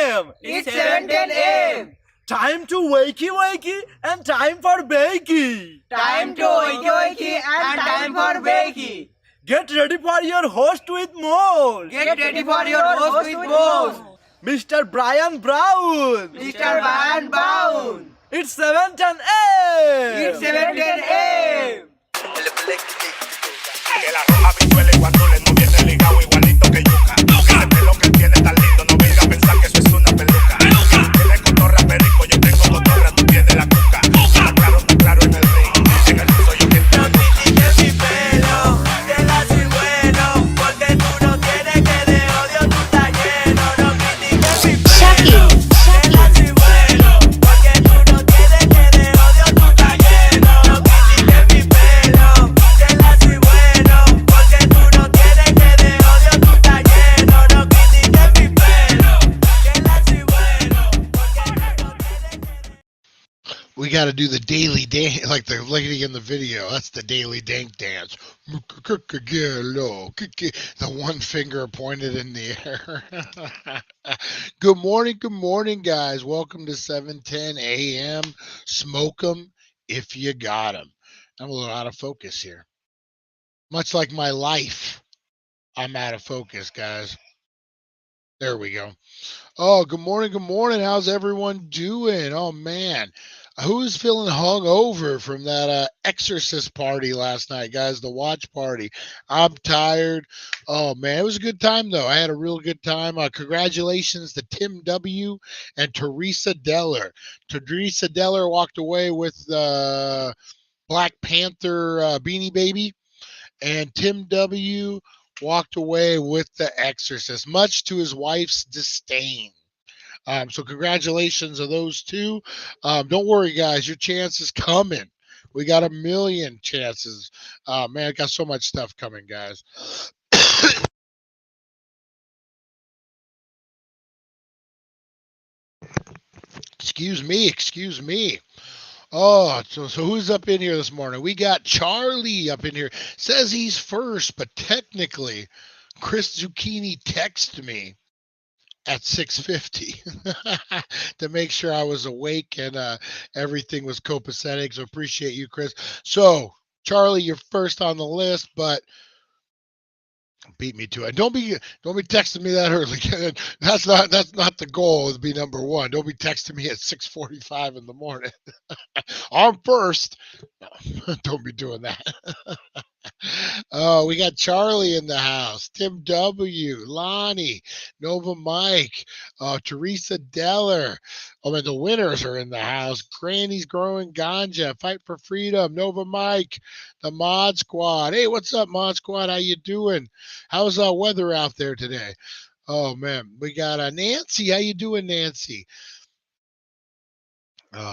a.m. It's 7:10 a.m. Time to wakey wakey and time for bakey. Time to wakey wakey and time for bakey. Get ready for your host with more. Get ready for your host with more. Mr. Brian Brown. Mr. Brian Brown. It's 7:10 a.m. It's 7:10 a.m. Que la roja bichuela y guandule no viene ligado igualito que yuca. Ese pelo que tiene tan lindo, no venga a pensar que eso es una peluca. Tiene cotorra perico, yo tengo cotorra, tú tienes la cuca. Está claro en el ring, en el piso yo que te no critiques mi pelo, que la soy bueno, porque tú no tienes que de odio tú estás lleno. No critiques mi pelo, que la soy bueno, porque tú no tienes que de odio tú estás lleno. No critiques mi pelo, que la soy bueno, porque tú no tienes que de odio tú estás lleno. No critiques mi pelo, que la soy bueno, porque tú no tienes que. We got to do the daily dance, like the lady in the video. That's the daily dank dance. The one finger pointed in the air. Good morning, guys. Welcome to 7:10 a.m. Smoke 'em if you got 'em. I'm a little out of focus here. Much like my life, I'm out of focus, guys. There we go. Oh, good morning. How's everyone doing? Oh, man. Who's feeling hungover from that exorcist party last night, guys? The watch party. I'm tired. Oh, man. It was a good time, though. I had a real good time. Congratulations to Tim W. and Teresa Deller. Teresa Deller walked away with the Black Panther Beanie Baby, and Tim W. walked away with the exorcist, much to his wife's disdain. So congratulations to those two. Don't worry, guys. Your chance is coming. We got 1,000,000 chances. Man, I got so much stuff coming, guys. Excuse me. Oh, so who's up in here this morning? We got Charlie up in here. Says he's first, but technically, Chris Zucchini texted me at 6:50 to make sure I was awake and everything was copacetic. So appreciate you, Chris. So Charlie, you're first on the list, but beat me to it. Don't be texting me that early. That's not the goal, to be number one. Don't be texting me at 6:45 in the morning. I'm first. No, don't be doing that. Oh, we got Charlie in the house, Tim W, Lonnie, Nova Mike, Teresa Deller. Oh, and the winners are in the house. Granny's Growing Ganja, Fight for Freedom, Nova Mike, the Mod Squad. Hey, what's up, Mod Squad? How you doing? How's weather out there today? Oh, man. We got Nancy. How you doing, Nancy?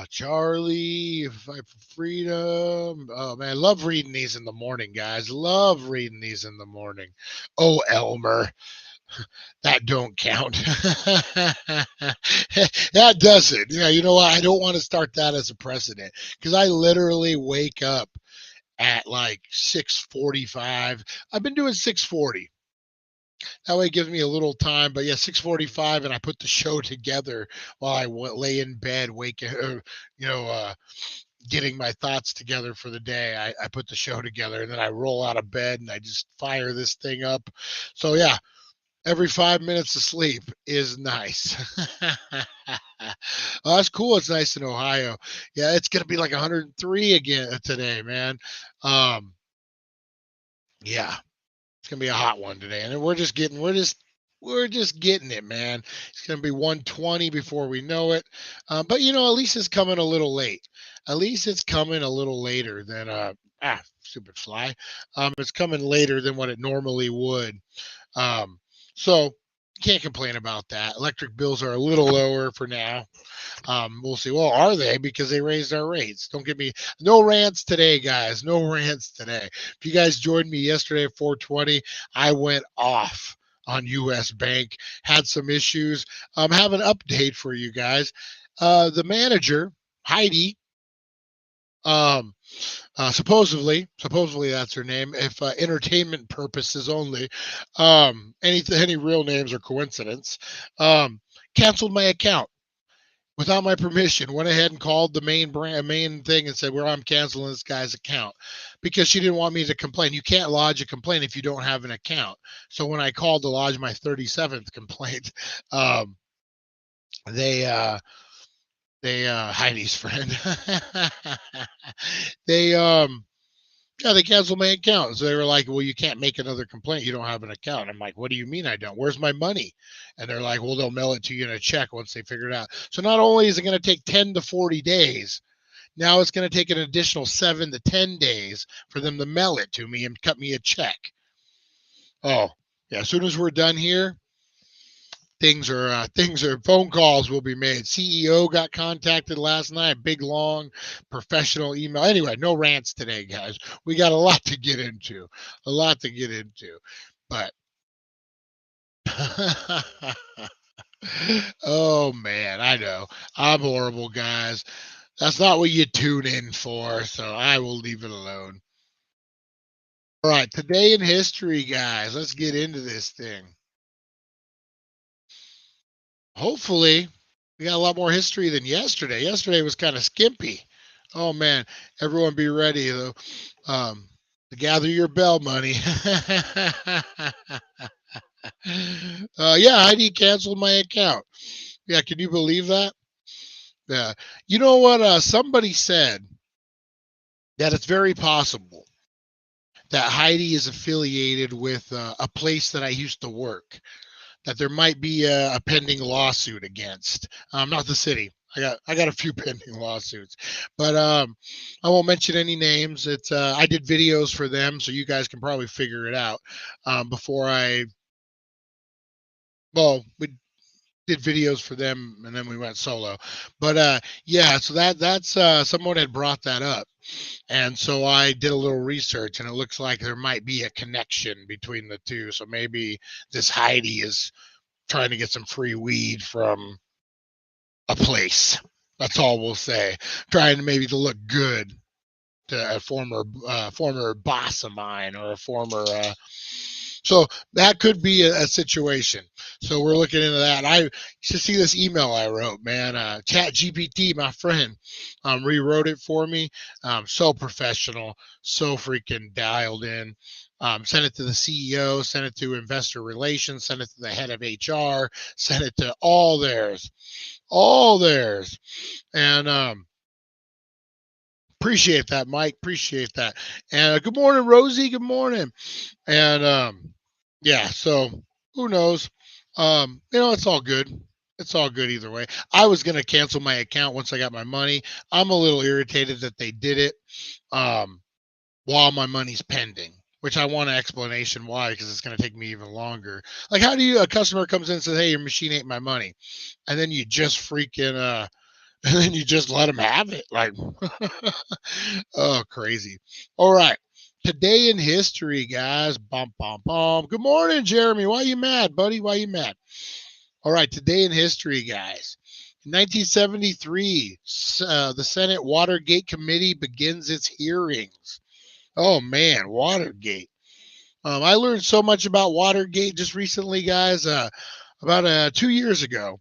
Charlie, Fight for Freedom. Oh, man, love reading these in the morning, guys. Love reading these in the morning. Oh, Elmer. That don't count. That doesn't. Yeah, you know what? I don't want to start that as a precedent because I literally wake up at like 6:45. I've been doing 6:40. That way it gives me a little time, but yeah, 6:45, and I put the show together while I lay in bed, getting my thoughts together for the day. I put the show together, and then I roll out of bed, and I just fire this thing up. So yeah, every 5 minutes of sleep is nice. Oh, that's cool. It's nice in Ohio. Yeah, it's gonna be like 103 again today, man. Yeah. It's gonna be a hot one today, and we're just getting it, man. It's gonna be 120 before we know it. But at least it's coming a little late. At least it's coming a little later than stupid fly. It's coming later than what it normally would. So can't complain about that. Electric bills are a little lower for now. We'll see. Well, are they? Because they raised our rates. Don't get me. No rants today, guys. No rants today. If you guys joined me yesterday at 4:20, I went off on U.S. Bank. Had some issues. Have an update for you guys. The manager, Heidi, supposedly that's her name, if entertainment purposes only, any real names are coincidence, canceled my account without my permission. Went ahead and called the main thing and said, "Well, I'm canceling this guy's account," because she didn't want me to complain. You can't lodge a complaint if you don't have an account. So when I called to lodge my 37th complaint, they Heidi's friend, they yeah, they canceled my account. So they were like, "Well, you can't make another complaint. You don't have an account." I'm like, "What do you mean I don't? Where's my money?" And they're like, "Well, they'll mail it to you in a check once they figure it out." So not only is it going to take 10 to 40 days, now it's going to take an additional 7 to 10 days for them to mail it to me and cut me a check. Oh, yeah. As soon as we're done here, things are phone calls will be made. CEO got contacted last night, big long professional email. Anyway, no rants today, guys. We got a lot to get into, but oh man, I know I'm horrible, guys. That's not what you tune in for, so I will leave it alone. All right, today in history, guys. Let's get into this thing. Hopefully, we got a lot more history than yesterday. Yesterday was kind of skimpy. Oh man, everyone be ready though, to gather your bell money. Yeah, Heidi canceled my account. Yeah, can you believe that? Yeah. You know what? Somebody said that it's very possible that Heidi is affiliated with a place that I used to work, that there might be a pending lawsuit against. Not the city. I got a few pending lawsuits, but I won't mention any names. It's I did videos for them, so you guys can probably figure it out before I. Well, we did videos for them, and then we went solo. But yeah, so that's someone had brought that up, and so I did a little research, and it looks like there might be a connection between the two. So maybe this Heidi is trying to get some free weed from a place. That's all we'll say. Trying to maybe to look good to a former boss of mine or a former. So that could be a situation. So we're looking into that. I should see this email I wrote, man. Chat GPT, my friend, rewrote it for me. So professional, so freaking dialed in. Sent it to the CEO, sent it to investor relations, sent it to the head of HR, sent it to all theirs. And appreciate that, Mike. Appreciate that. And good morning, Rosie. Good morning. And yeah, so who knows? It's all good. It's all good either way. I was gonna cancel my account once I got my money. I'm a little irritated that they did it while my money's pending, which I want an explanation why, because it's going to take me even longer. Like, how do you, a customer comes in and says, "Hey, your machine ain't my money," and then you just freaking, and then you just let them have it? Like, oh, crazy. All right. Today in history, guys. Bum, bum, bum. Good morning, Jeremy. Why you mad, buddy? Why you mad? All right. Today in history, guys. In 1973, the Senate Watergate Committee begins its hearings. Oh man, Watergate. I learned so much about Watergate just recently, guys. About 2 years ago,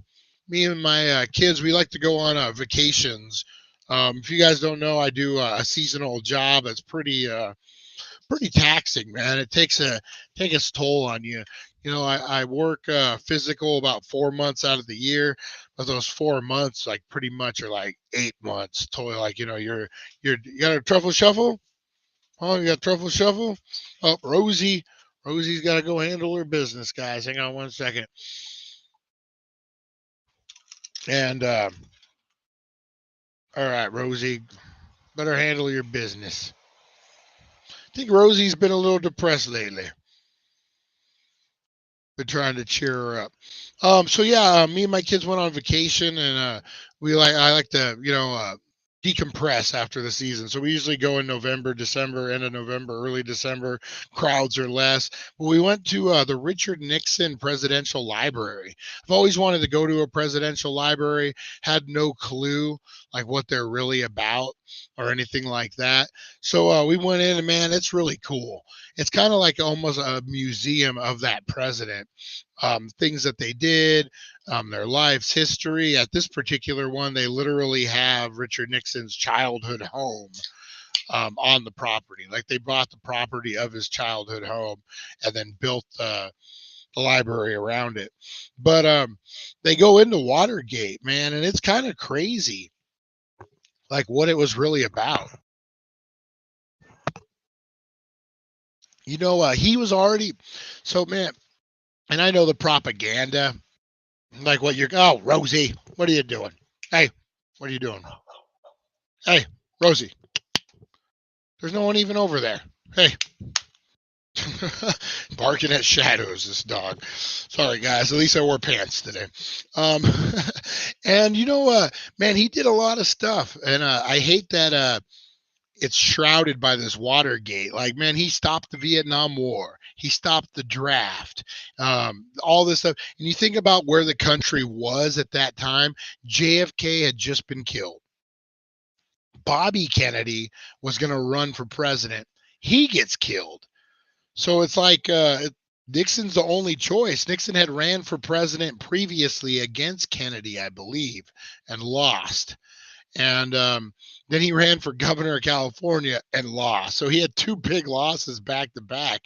me and my kids, we like to go on vacations. If you guys don't know, I do a seasonal job that's pretty taxing, man. It takes its toll on you. I work physical about 4 months out of the year, but those 4 months like pretty much are like 8 months. Totally, like you got a truffle shuffle. Oh, you got truffle shuffle? Oh, Rosie's got to go handle her business, guys. Hang on 1 second. And all right, Rosie, better handle your business. I think Rosie's been a little depressed lately. Been trying to cheer her up. So yeah, me and my kids went on vacation, and I like to decompress after the season. So we usually go in November, December, end of November, early December. Crowds are less. But we went to the Richard Nixon Presidential Library. I've always wanted to go to a presidential library. Had no clue like what they're really about. or anything like that. So we went in, and man, it's really cool. It's kind of like almost a museum of that president, things that they did, their life's history. At this particular one, they literally have Richard Nixon's childhood home on the property. Like they bought the property of his childhood home and then built the library around it. But they go into Watergate, man, and it's kind of crazy, like what it was really about. He was already so man, and I know the propaganda, like what you're. Oh, Rosie, what are you doing? Hey, what are you doing? Hey, Rosie, there's no one even over there. Hey. Barking at shadows, this dog. Sorry, guys. At least I wore pants today. Um, and man, he did a lot of stuff, and I hate that it's shrouded by this Watergate. Like, man, he stopped the Vietnam War. He stopped the draft. All this stuff. And you think about where the country was at that time. JFK had just been killed. Bobby Kennedy was going to run for president. He gets killed. So it's like Nixon's the only choice. Nixon had ran for president previously against Kennedy, I believe, and lost. And then he ran for governor of California and lost. So he had two big losses back to back.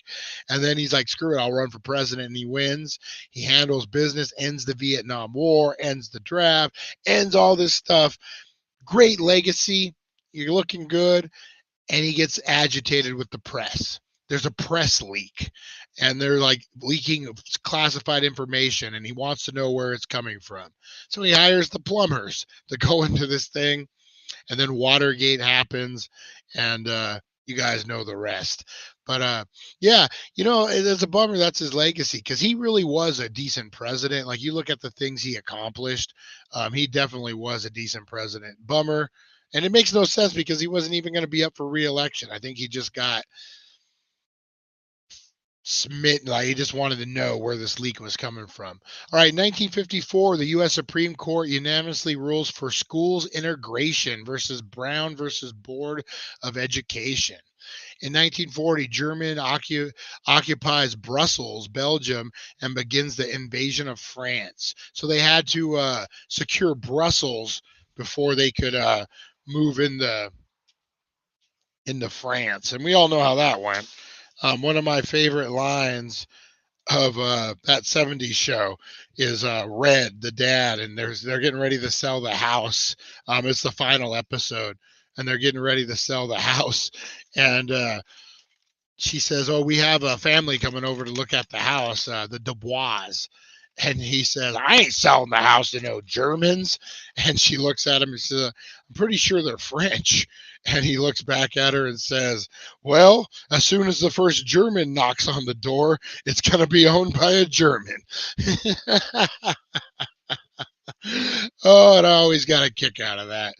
And then he's like, screw it, I'll run for president. And he wins. He handles business, ends the Vietnam War, ends the draft, ends all this stuff. Great legacy. You're looking good. And he gets agitated with the press. There's a press leak, and they're like leaking classified information, and he wants to know where it's coming from. So he hires the plumbers to go into this thing, and then Watergate happens, and you guys know the rest. But yeah, it's a bummer that's his legacy, because he really was a decent president. Like, you look at the things he accomplished, he definitely was a decent president. Bummer. And it makes no sense because he wasn't even going to be up for re-election. I think he just got smitten. Like, he just wanted to know where this leak was coming from. All right, 1954, the U.S. Supreme Court unanimously rules for schools integration versus Brown versus Board of Education. In 1940, Germany occupies Brussels, Belgium, and begins the invasion of France. So they had to secure Brussels before they could move into France. And we all know how that went. One of my favorite lines of that 70s show is Red, the dad, and they're getting ready to sell the house. It's the final episode, and they're getting ready to sell the house. And she says, oh, we have a family coming over to look at the house, the Dubois. And he says, I ain't selling the house to no Germans. And she looks at him and says, I'm pretty sure they're French. And he looks back at her and says, well, as soon as the first German knocks on the door, it's going to be owned by a German. Oh, and I always got a kick out of that.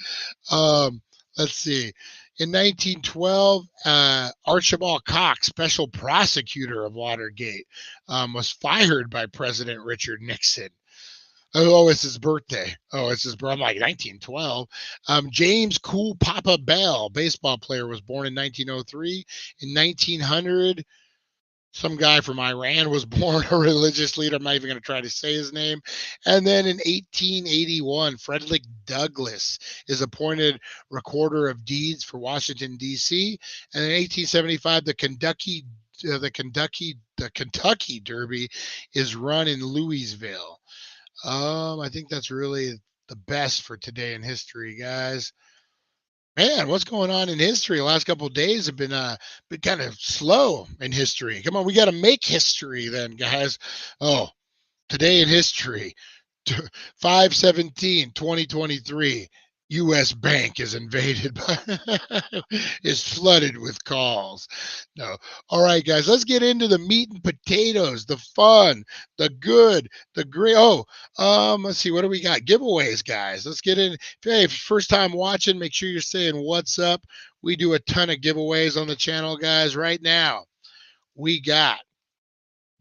Let's see. In 1912, Archibald Cox, special prosecutor of Watergate, was fired by President Richard Nixon. Oh, it's his birthday. Oh, it's his birthday. I'm like, 1912. James Cool Papa Bell, baseball player, was born in 1903. In 1900, some guy from Iran was born, a religious leader. I'm not even going to try to say his name. And then in 1881, Frederick Douglass is appointed recorder of deeds for Washington, D.C. And in 1875, the Kentucky Derby is run in Louisville. I think that's really the best for today in history, guys. Man, what's going on in history? The last couple of days have been kind of slow in history. Come on, we got to make history then, guys. Oh, today in history, 5/17/2023. U.S. Bank is invaded is flooded with calls. No. All right, guys, let's get into the meat and potatoes, the fun, the good, the great. Oh, let's see, what do we got? Giveaways, guys. Let's get in. Hey, if first time watching, make sure you're saying what's up. We do a ton of giveaways on the channel, guys. Right now, we got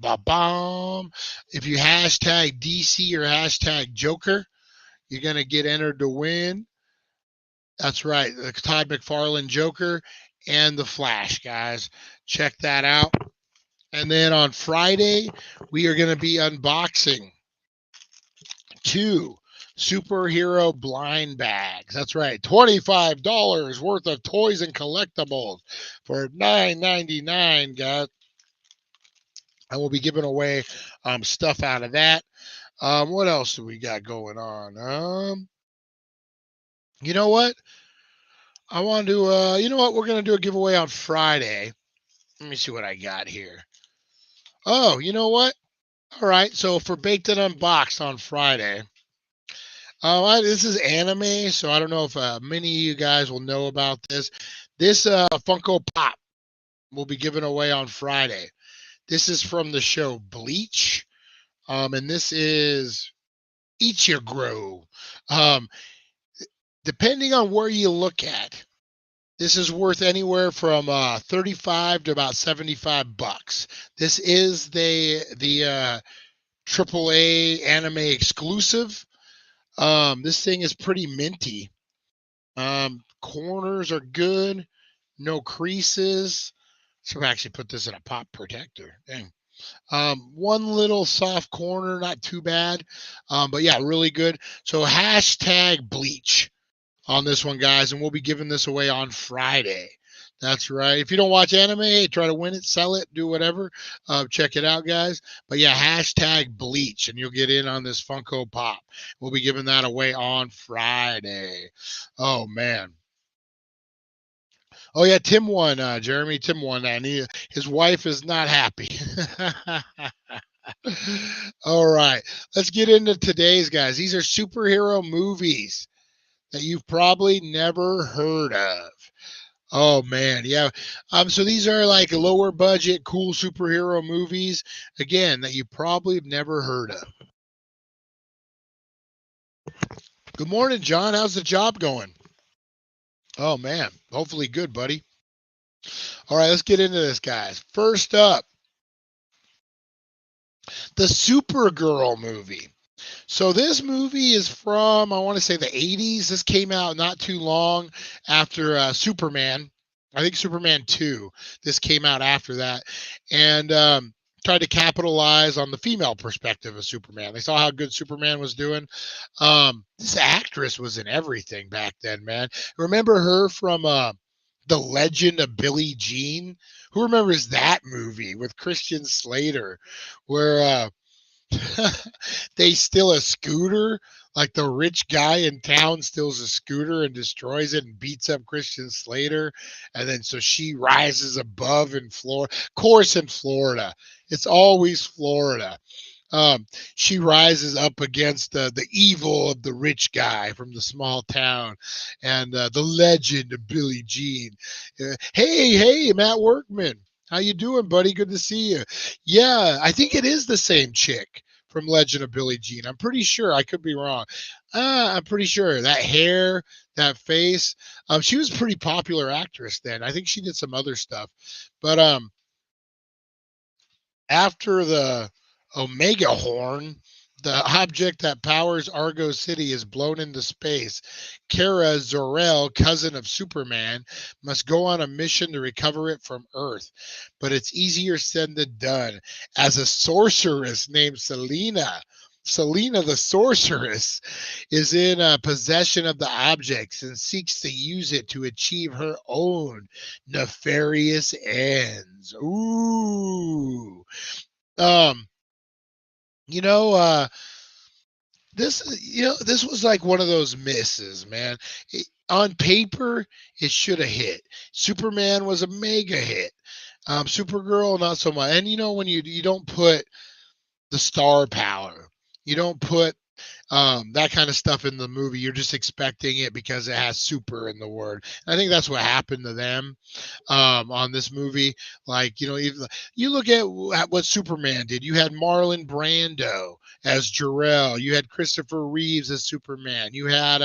ba-bomb. If you hashtag DC or hashtag Joker, you're gonna get entered to win That's right. The Todd McFarlane Joker and the Flash, guys. Check that out. And then on Friday, we are going to be unboxing 2 superhero blind bags. That's right. $25 worth of toys and collectibles for $9.99, guys. And we'll be giving away stuff out of that. What else do we got going on? You know what? I want to, you know what? We're going to do a giveaway on Friday. Let me see what I got here. Oh, you know what? All right. So for Baked and Unboxed on Friday, this is anime, so I don't know if many of you guys will know about this. This Funko Pop will be given away on Friday. This is from the show Bleach, and this is Ichiguro. Depending on where you look at, this is worth anywhere from 35 to about $75. This is the AAA anime exclusive. This thing is pretty minty. Corners are good, no creases. So I actually put this in a pop protector. Dang. One little soft corner, not too bad. But yeah, really good. So hashtag Bleach on this one, guys, and we'll be giving this away on Friday. That's right. If you don't watch anime, hey, try to win it, sell it, do whatever. Check it out, guys. But yeah, hashtag Bleach, and you'll get in on this Funko Pop. We'll be giving that away on Friday. Oh, man. Oh, yeah, Tim won, Jeremy. Tim won, and his wife is not happy. All right. Let's get into today's, guys. These are superhero movies that you've probably never heard of. Oh man, yeah. So these are like lower budget, cool superhero movies, again, that you probably have never heard of. Good morning, John. How's the job going? Oh man, hopefully good, buddy. All right, let's get into this, guys. First up, the Supergirl movie. So this movie is from, I want to say, the 80s. This came out not too long after Superman. I think Superman 2. This came out after that. And tried to capitalize on the female perspective of Superman. They saw how good Superman was doing. This actress was in everything back then, man. Remember her from The Legend of Billie Jean? Who remembers that movie with Christian Slater where they steal a scooter, like the rich guy in town steals a scooter and destroys it and beats up Christian Slater, and then so she rises above in Florida. Of course, in Florida, it's always Florida. She rises up against the evil of the rich guy from the small town, and the legend of Billie Jean. Hey, Matt Workman. How you doing, buddy? Good to see you. Yeah, I think it is the same chick from Legend of Billie Jean. I'm pretty sure. I could be wrong. I'm pretty sure. That hair, that face. She was a pretty popular actress then. I think she did some other stuff. But after the Omega Horn, the object that powers Argo City, is blown into space. Kara Zor-El, cousin of Superman, must go on a mission to recover it from Earth. But it's easier said than done, as a sorceress named Selena the sorceress is in possession of the objects and seeks to use it to achieve her own nefarious ends. Ooh. This was like one of those misses, man. On paper, it should have hit. Superman was a mega hit. Supergirl, not so much. And when you don't put the star power, you don't put that kind of stuff in the movie, you're just expecting it because it has super in the word. I think that's what happened to them on this movie. Like, you look at what Superman did. You had Marlon Brando as Jor-El. You had Christopher Reeves as Superman. You had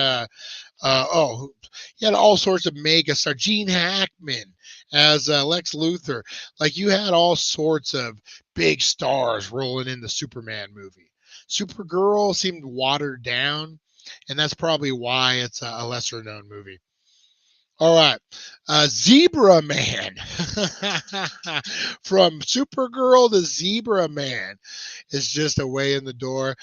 you had all sorts of mega stars. Gene Hackman as Lex Luthor. Like, you had all sorts of big stars rolling in the Superman movie. Supergirl seemed watered down, and that's probably why it's a lesser known movie. All right. Zebra Man. From Supergirl to Zebra Man is just a way in the door.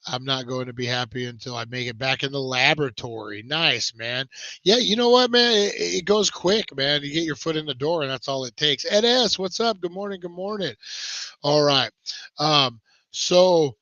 I'm not going to be happy until I make it back in the laboratory. Nice, man. Yeah, you know what, man? It goes quick, man. You get your foot in the door, and that's all it takes. Ed S., what's up? Good morning. Good morning. All right. So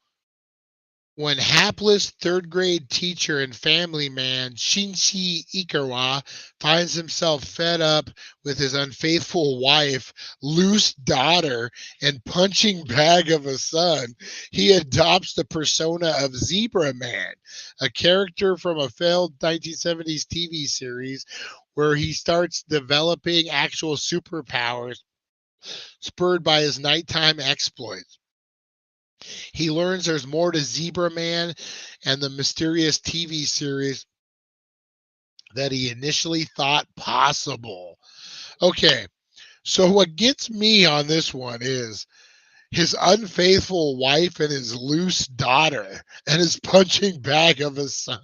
when hapless third grade teacher and family man Shinji Ikawa finds himself fed up with his unfaithful wife, loose daughter, and punching bag of a son, he adopts the persona of Zebra Man, a character from a failed 1970s TV series where he starts developing actual superpowers spurred by his nighttime exploits. He learns there's more to Zebra Man and the mysterious TV series that he initially thought possible. Okay, so what gets me on this one is his unfaithful wife and his loose daughter and his punching bag of a son.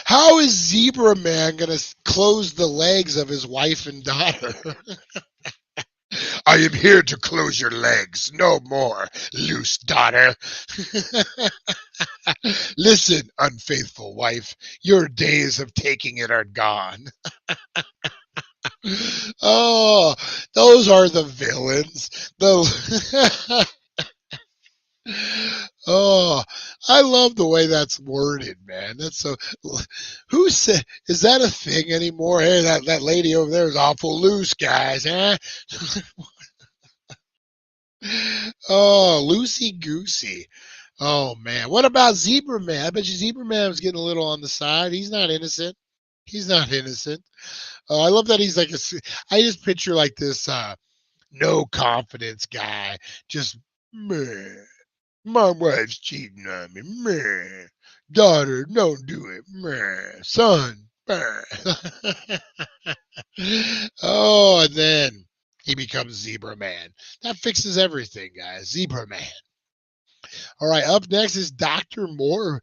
How is Zebra Man going to close the legs of his wife and daughter? I am here to close your legs. No more, loose daughter. Listen, unfaithful wife, your days of taking it are gone. Oh, those are the villains. Oh, I love the way that's worded, man. That's so. Who said? Is that a thing anymore? Hey, that lady over there is awful loose, guys. Huh? Oh, loosey goosey. Oh man, what about Zebra Man? I bet you Zebra Man was getting a little on the side. He's not innocent. He's not innocent. Oh, I love that he's like I just picture like this no confidence guy. Just meh. My wife's cheating on me. Meh. Daughter, don't do it. Meh. Son. Meh. Oh, and then he becomes Zebra Man. That fixes everything, guys. Zebra Man. All right, up next is Dr. Mordred.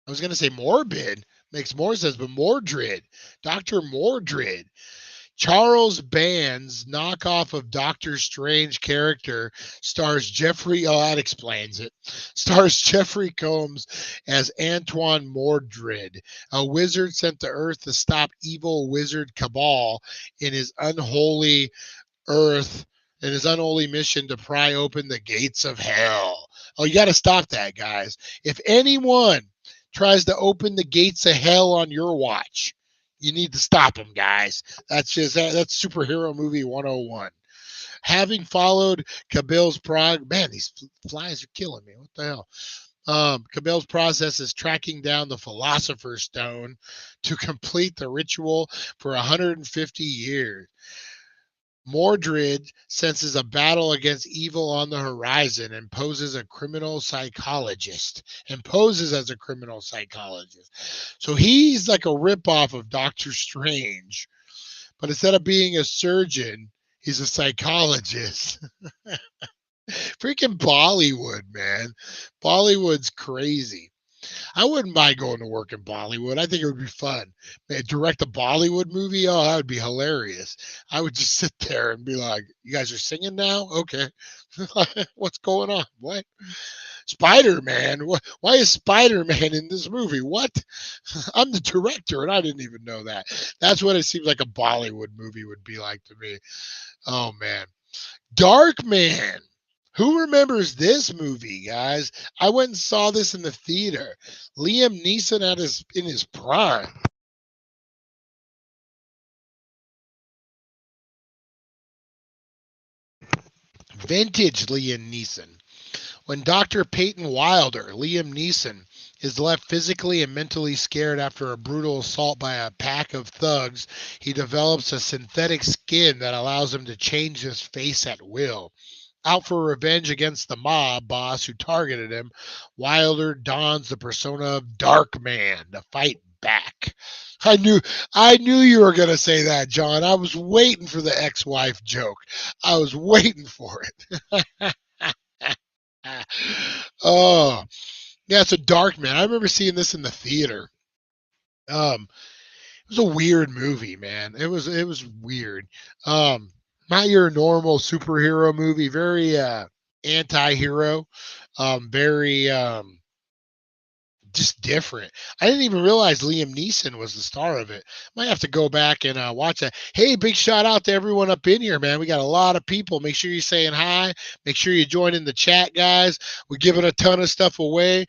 I was going to say Morbid. Makes more sense, but Mordred. Dr. Mordred. Charles Band's knockoff of Doctor Strange character stars Jeffrey, oh, that explains it. Stars Jeffrey Combs as Antoine Mordred, a wizard sent to Earth to stop evil wizard Cabal in his unholy Earth in his unholy mission to pry open the gates of hell. Oh, you got to stop that, guys. If anyone tries to open the gates of hell on your watch, you need to stop him, guys. That's superhero movie 101. Having followed Cabil's man, these flies are killing me. What the hell? Cabil's process is tracking down the Philosopher's Stone to complete the ritual for 150 years. Mordred senses a battle against evil on the horizon and poses as a criminal psychologist. So he's like a ripoff of Doctor Strange, but instead of being a surgeon, he's a psychologist. Freaking Bollywood, man. Bollywood's crazy. I wouldn't mind going to work in Bollywood. I think it would be fun. Man, direct a Bollywood movie? Oh, that would be hilarious. I would just sit there and be like, you guys are singing now? Okay. What's going on? What? Spider-Man? Why is Spider-Man in this movie? What? I'm the director, and I didn't even know that. That's what it seems like a Bollywood movie would be like to me. Oh, man. Dark Man. Who remembers this movie, guys? I went and saw this in the theater. Liam Neeson in his prime. Vintage Liam Neeson. When Dr. Peyton Wilder, Liam Neeson, is left physically and mentally scared after a brutal assault by a pack of thugs, he develops a synthetic skin that allows him to change his face at will. Out for revenge against the mob boss who targeted him, Wilder dons the persona of Dark Man to fight back. I knew you were going to say that, John. I was waiting for the ex-wife joke. I was waiting for it. Oh, Yeah, it's a Dark Man. I remember seeing this in the theater. It was a weird movie, man. It was weird. Um, Not your normal superhero movie. Very anti-hero. Very just different. I didn't even realize Liam Neeson was the star of it. Might have to go back and watch that. Hey, big shout out to everyone up in here, man. We got a lot of people. Make sure you're saying hi. Make sure you join in the chat, guys. We're giving a ton of stuff away.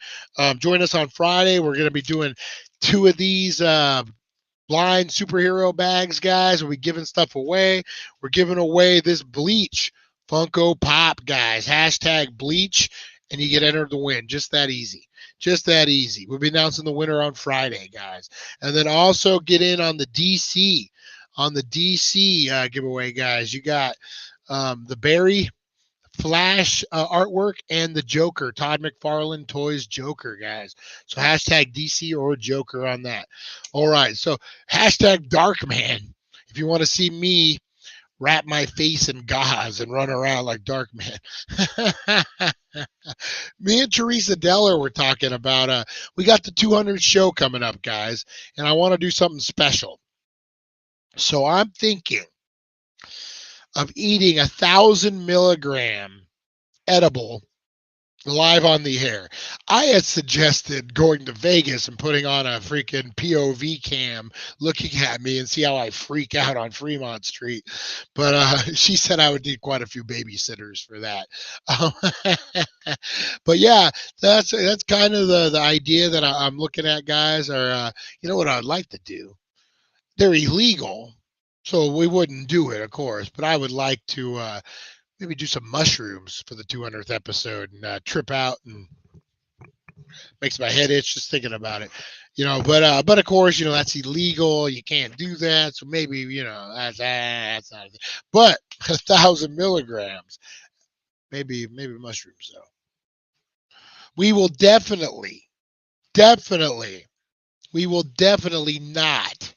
Join us on Friday. We're going to be doing 2 of these blind superhero bags, guys. We're giving stuff away. We're giving away this Bleach Funko Pop, guys. Hashtag Bleach, and you get entered to win. Just that easy. Just that easy. We'll be announcing the winner on Friday, guys. And then also get in on the DC, giveaway, guys. You got the Barry Flash artwork and the Joker, Todd McFarlane Toys Joker, guys. So hashtag DC or Joker on that. All right. So hashtag Darkman. If you want to see me wrap my face in gauze and run around like Darkman. Me and Teresa Deller were talking about we got the 200 show coming up, guys, and I want to do something special. So I'm thinking of eating 1,000 milligram edible live on the air. I had suggested going to Vegas and putting on a freaking POV cam looking at me and see how I freak out on Fremont Street. But she said I would need quite a few babysitters for that. But yeah, that's kind of the idea that I'm looking at, guys. Or you know what I'd like to do? They're illegal, so we wouldn't do it, of course. But I would like to maybe do some mushrooms for the 200th episode and trip out, and makes my head itch just thinking about it, but of course, that's illegal. You can't do that. So maybe, that's not a thing. But 1,000 milligrams, maybe mushrooms though. We will definitely not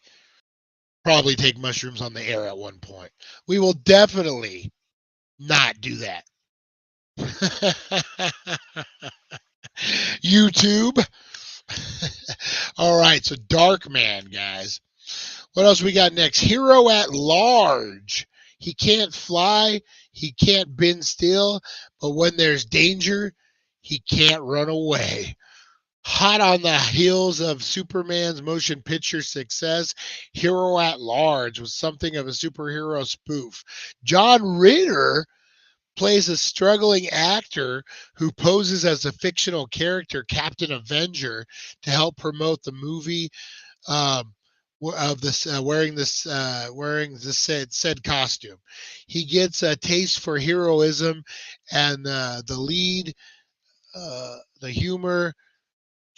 probably take mushrooms on the air at one point. We will definitely not do that. YouTube. All right, so Darkman, guys. What else we got next? Hero at Large. He can't fly, he can't bend still, but when there's danger, he can't run away. Hot on the heels of Superman's motion picture success, Hero at Large was something of a superhero spoof. John Ritter plays a struggling actor who poses as a fictional character, Captain Avenger, to help promote the movie of this wearing this said costume. He gets a taste for heroism and the lead, the humor,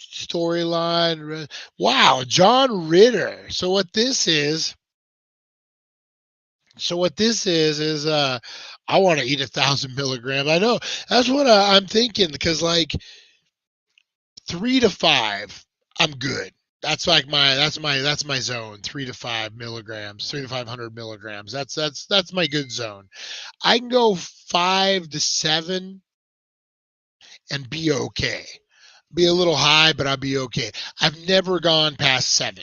storyline. Wow, John Ritter. So what this is I want to eat 1,000 milligrams. I know that's what I'm thinking, because like 3 to 5, I'm good. That's my zone. 3 to 5 milligrams, 3 to 500 milligrams. That's my good zone. I can go 5 to 7 and be okay. Be a little high, but I'll be okay. I've never gone past 7,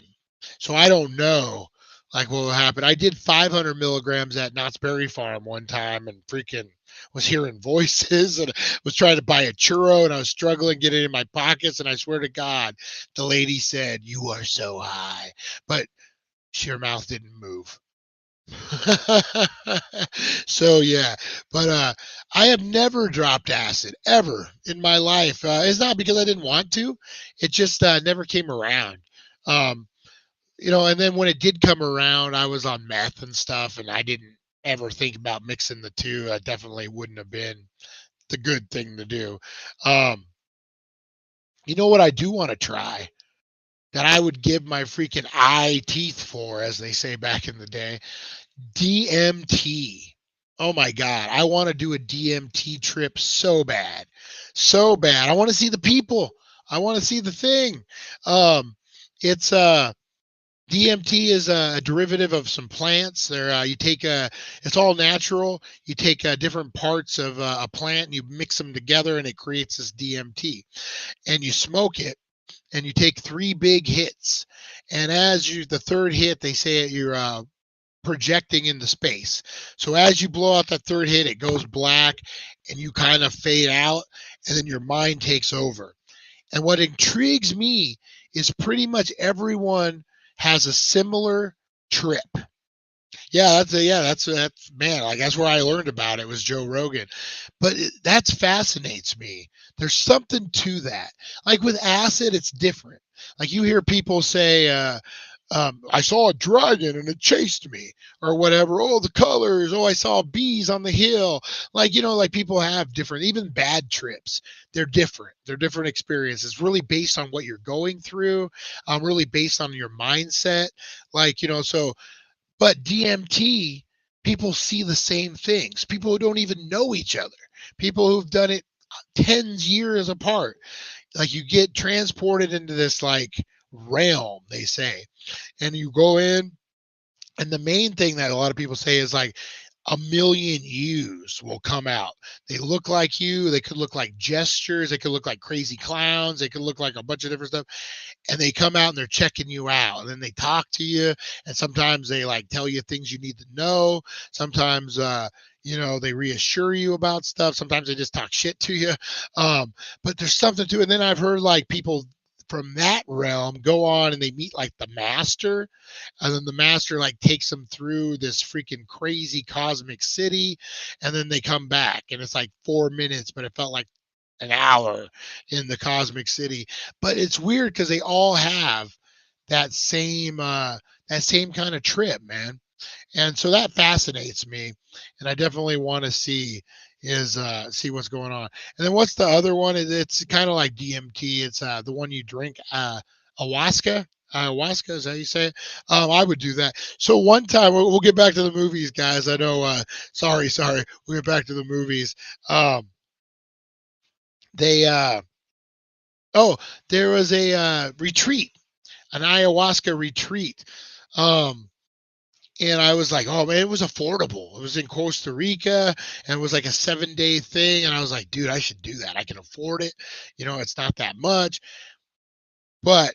so I don't know like what will happen. I did 500 milligrams at Knott's Berry Farm one time and freaking was hearing voices and was trying to buy a churro and I was struggling getting it in my pockets. And I swear to God, the lady said, "You are so high," but her mouth didn't move. So yeah, but I have never dropped acid ever in my life. It's not because I didn't want to; it just never came around. And then when it did come around, I was on meth and stuff, and I didn't ever think about mixing the two. I definitely wouldn't have been the good thing to do. You know what I do want to try that I would give my freaking eye teeth for, as they say back in the day? DMT. Oh my God. I want to do a DMT trip so bad. So bad. I want to see the people. I want to see the thing. It's DMT is a derivative of some plants. You take it's all natural. You take different parts of a plant and you mix them together, and it creates this DMT. And you smoke it, and you take 3 big hits. And the third hit, they say you're projecting into space. So as you blow out that third hit, it goes black, and you kind of fade out, and then your mind takes over. And what intrigues me is pretty much everyone has a similar trip. Yeah, that's man, like that's where I learned about it was Joe Rogan. But that fascinates me. There's something to that. Like with acid, it's different. Like you hear people say, I saw a dragon and it chased me or whatever. Oh, the colors. Oh, I saw bees on the hill. Like, like people have different, even bad trips. They're different. They're different experiences, really based on what you're going through, really based on your mindset. Like, but DMT, people see the same things. People who don't even know each other, people who've done it tens years apart. Like you get transported into this like realm, they say, and you go in, and the main thing that a lot of people say is like a million yous will come out. They look like you. They could look like gestures. They could look like crazy clowns. They could look like a bunch of different stuff. And they come out and they're checking you out. And then they talk to you. And sometimes they like tell you things you need to know. Sometimes, they reassure you about stuff. Sometimes they just talk shit to you. But there's something to it. And then I've heard like people from that realm go on and they meet like the master, and then the master like takes them through this freaking crazy cosmic city, and then they come back and it's like 4 minutes, but it felt like an hour in the cosmic city. But it's weird because they all have that same kind of trip, man. And so that fascinates me, and I definitely want to see what's going on. And then what's the other one? It's kind of like DMT. It's the one you drink, ayahuasca. Ayahuasca, is that how you say it? I would do that. So one time, we'll get back to the movies, guys. I know. Sorry. We'll get back to the movies. They there was a retreat, an ayahuasca retreat. And I was like, oh man, it was affordable. It was in Costa Rica, and it was like a 7-day thing. And I was like, dude, I should do that. I can afford it. It's not that much. But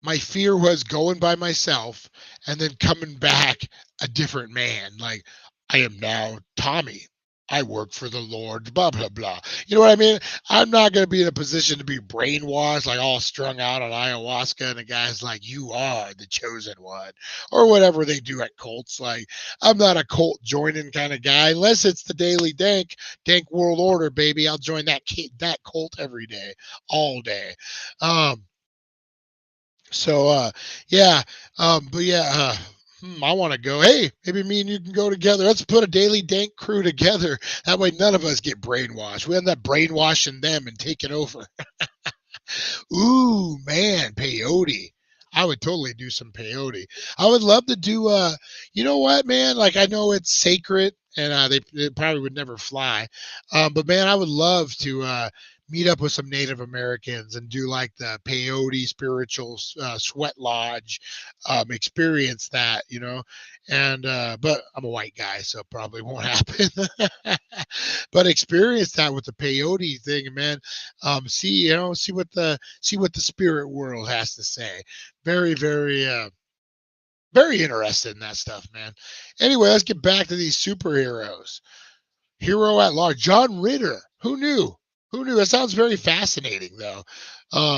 my fear was going by myself and then coming back a different man. Like, I am now Tommy. I work for the Lord, blah, blah, blah. You know what I mean? I'm not going to be in a position to be brainwashed, like all strung out on ayahuasca. And the guy's like, you are the chosen one, or whatever they do at cults. Like, I'm not a cult joining kind of guy, unless it's the Daily Dank World Order, baby. I'll join that cult every day, all day. Yeah. But yeah, I want to go. Hey, maybe me and you can go together. Let's put a Daily Dank crew together. That way none of us get brainwashed. We end up brainwashing them and taking over. Ooh, man, peyote. I would totally do some peyote. I would love to do, you know what, man? Like, I know it's sacred, and they probably would never fly. But, man, I would love to meet up with some Native Americans and do like the peyote spiritual sweat lodge experience that, and but I'm a white guy, so it probably won't happen. But experience that with the peyote thing, man. See what the spirit world has to say. Very, very very interested in that stuff, man. Anyway, let's get back to these superheroes. Hero at large, John Ritter. Who knew? Who knew? That sounds very fascinating, though.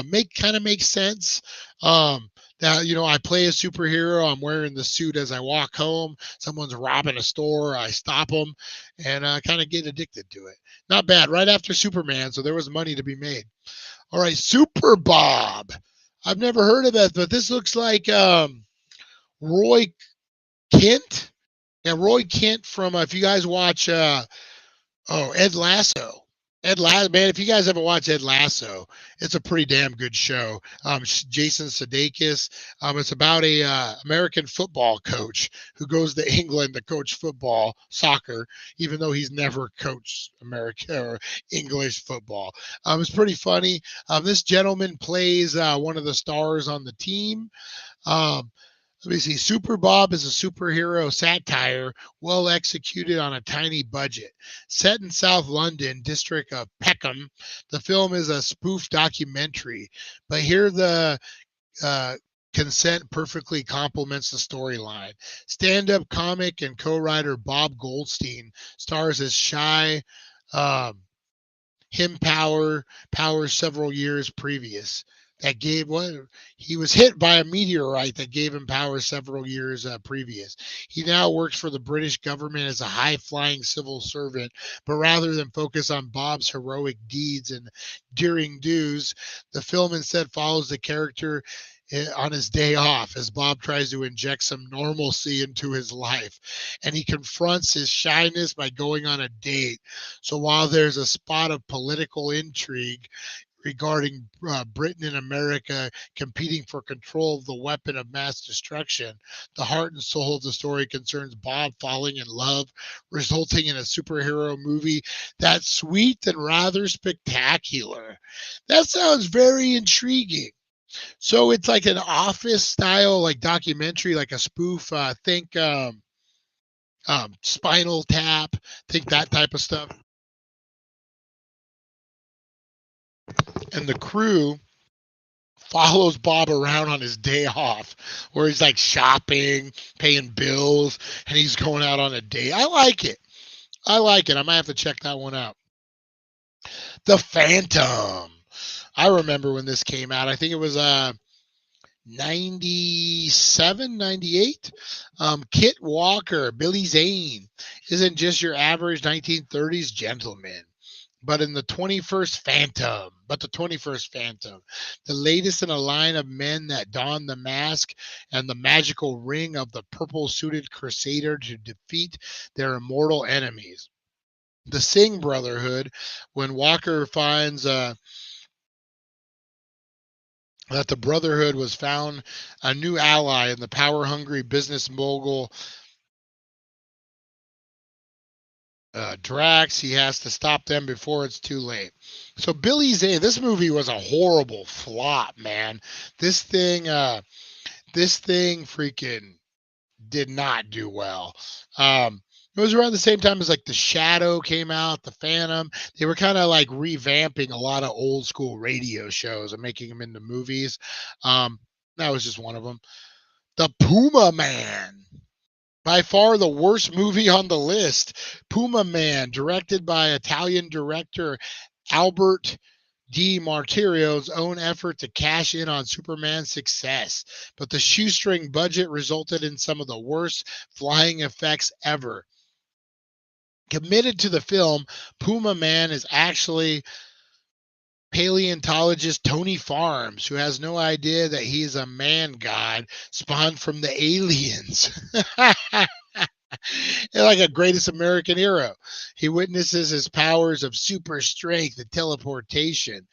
Makes sense. Now, I play a superhero. I'm wearing the suit as I walk home. Someone's robbing a store. I stop them, and I kind of get addicted to it. Not bad. Right after Superman, so there was money to be made. All right, Super Bob. I've never heard of that, but this looks like Roy Kent. Yeah, Roy Kent from if you guys watch Ed Lasso. Ed Lasso, man, if you guys haven't watched Ed Lasso, it's a pretty damn good show. Jason Sudeikis. It's about a American football coach who goes to England to coach soccer, even though he's never coached American or English football. It's pretty funny. This gentleman plays one of the stars on the team. Let me see. Super Bob is a superhero satire well executed on a tiny budget. Set in South London, district of Peckham, the film is a spoof documentary. But here the uh, consent perfectly complements the storyline. Stand up comic and co writer Bob Goldstein stars as shy. Um, Power several years previous that gave what he was hit by a meteorite that gave him power several years previous. He now works for the British government as a high flying civil servant, but rather than focus on Bob's heroic deeds and daring do's, the film instead follows the character on his day off as Bob tries to inject some normalcy into his life. And he confronts his shyness by going on a date. So while there's a spot of political intrigue regarding Britain and America competing for control of the weapon of mass destruction, the heart and soul of the story concerns Bob falling in love, resulting in a superhero movie that's sweet and rather spectacular. That sounds very intriguing. So it's like an office style, like documentary, like a spoof. Think Spinal Tap, think that type of stuff. And the crew follows Bob around on his day off, where he's like shopping, paying bills, and he's going out on a date. I like it. I like it. I might have to check that one out. The Phantom. I remember when this came out. I think it was 97, 98. Kit Walker, Billy Zane isn't just your average 1930s gentleman, but in the 21st Phantom. The latest in a line of men that don the mask and the magical ring of the purple suited crusader to defeat their immortal enemies. The Singh Brotherhood, when Walker finds that the Brotherhood was found a new ally in the power hungry business mogul Drax. He has to stop them before it's too late. So Billy Zane, this movie was a horrible flop, man. This thing freaking did not do well. It was around the same time as like The Shadow came out, The Phantom. They were kind of like revamping a lot of old school radio shows and making them into movies. That was just one of them. The Puma Man. By far the worst movie on the list. Puma Man, directed by Italian director Albert Di Martirio's own effort to cash in on Superman's success. But the shoestring budget resulted in some of the worst flying effects ever. Committed to the film, Puma Man is actually paleontologist Tony Farms, who has no idea that he's a man god spawned from the aliens. Like a greatest American hero. He witnesses his powers of super strength and teleportation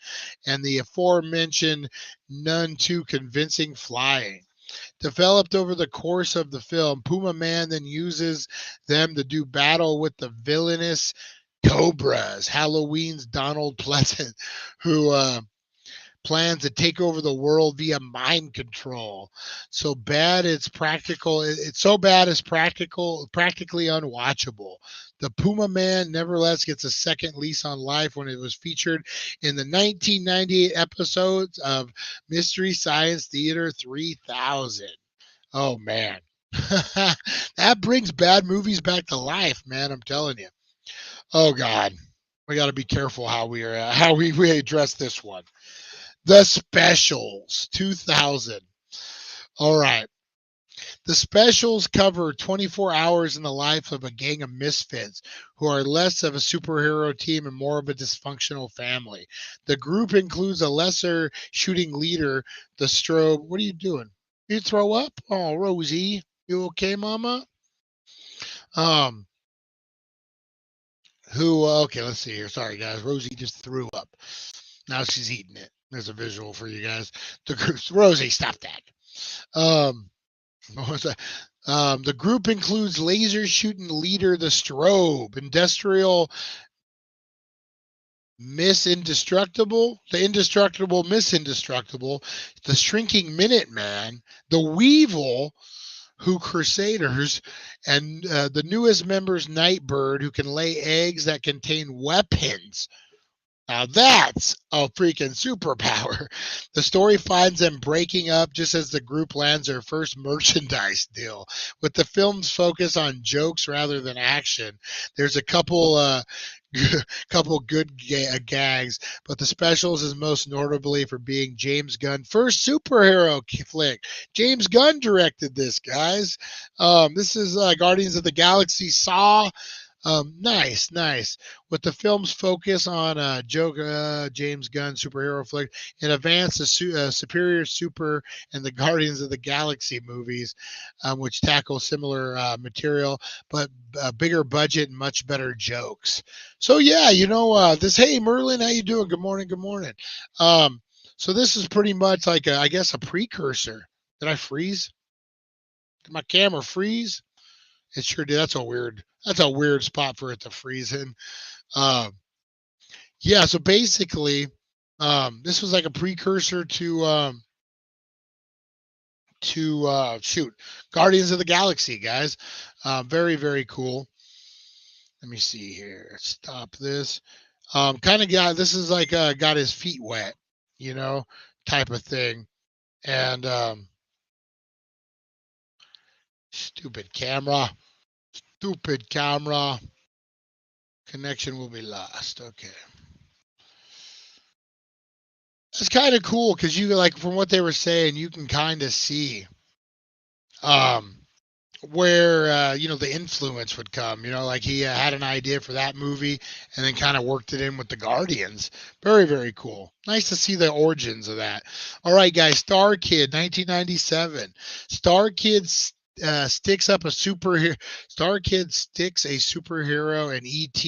and the aforementioned none too convincing flying. Developed over the course of the film, Puma Man then uses them to do battle with the villainous Cobras, Halloween's Donald Pleasant, who plans to take over the world via mind control. So bad it's practical. It's so bad it's practically unwatchable. The Puma Man nevertheless gets a second lease on life when it was featured in the 1998 episodes of Mystery Science Theater 3000. Oh man. That brings bad movies back to life, man. I'm telling you. Oh God. We got to be careful how we address this one. The Specials 2000. All right. The Specials cover 24 hours in the life of a gang of misfits who are less of a superhero team and more of a dysfunctional family. The group includes a lesser shooting leader, the Strobe. What are you doing? You throw up? Oh, Rosie. You okay, Mama? Okay, let's see here. Sorry, guys. Rosie just threw up. Now she's eating it. There's a visual for you guys. Rosie, stop that. What was that? The group includes laser shooting leader the Strobe, industrial Miss Indestructible, the indestructible Miss Indestructible, the Shrinking Minute Man, the Weevil, who Crusaders, and the newest members, Nightbird, who can lay eggs that contain weapons. Now that's a freaking superpower. The story finds them breaking up just as the group lands their first merchandise deal. With the film's focus on jokes rather than action, there's a couple good gags, but the specials is most notably for being James Gunn's first superhero flick. James Gunn directed this, guys. This is Guardians of the Galaxy Saw. Nice, nice. With the film's focus on James Gunn superhero flick, it advanced the Superior Super and the Guardians of the Galaxy movies, which tackle similar material, but bigger budget and much better jokes. So yeah, this. Hey Merlin, how you doing? Good morning. Good morning. So this is pretty much like I guess a precursor. Did I freeze? Did my camera freeze? It sure did. That's a weird spot for it to freeze in. Um, yeah, so basically, this was like a precursor to shoot Guardians of the Galaxy, guys. Very very cool. Let me see here. Stop this. Kind of got this is like got his feet wet, type of thing. And stupid camera. Stupid camera. Connection will be lost. Okay. It's kind of cool because you like from what they were saying, you can kind of see um where the influence would come. Like he had an idea for that movie and then kind of worked it in with the Guardians. Very very cool. Nice to see the origins of that. All right, guys. Star Kid, 1997. Star Kid sticks up a superhero. Star Kid sticks a superhero and ET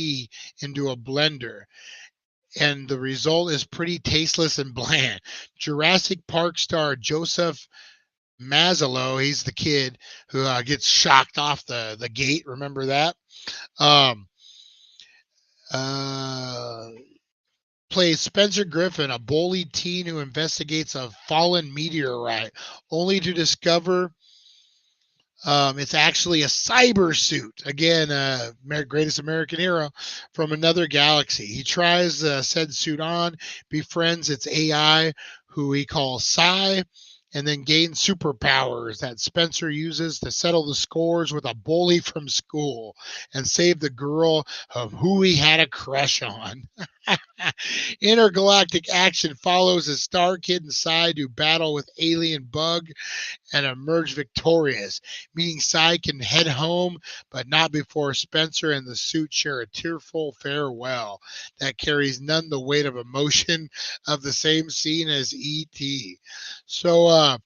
into a blender, and the result is pretty tasteless and bland. Jurassic Park star Joseph Mazzello, he's the kid who gets shocked off the gate. Remember that? Um, uh, Plays Spencer Griffin, a bullied teen who investigates a fallen meteorite, only to discover it's actually a cyber suit. Again, greatest American hero from another galaxy. He tries said suit on, befriends its AI, who he calls Psy, and then gains superpowers that Spencer uses to settle the scores with a bully from school and save the girl of who he had a crush on. Intergalactic action follows as Star Kid and Psy do battle with alien bug and emerge victorious, meaning Psy can head home, but not before Spencer and the suit share a tearful farewell that carries none the weight of emotion of the same scene as E.T. So,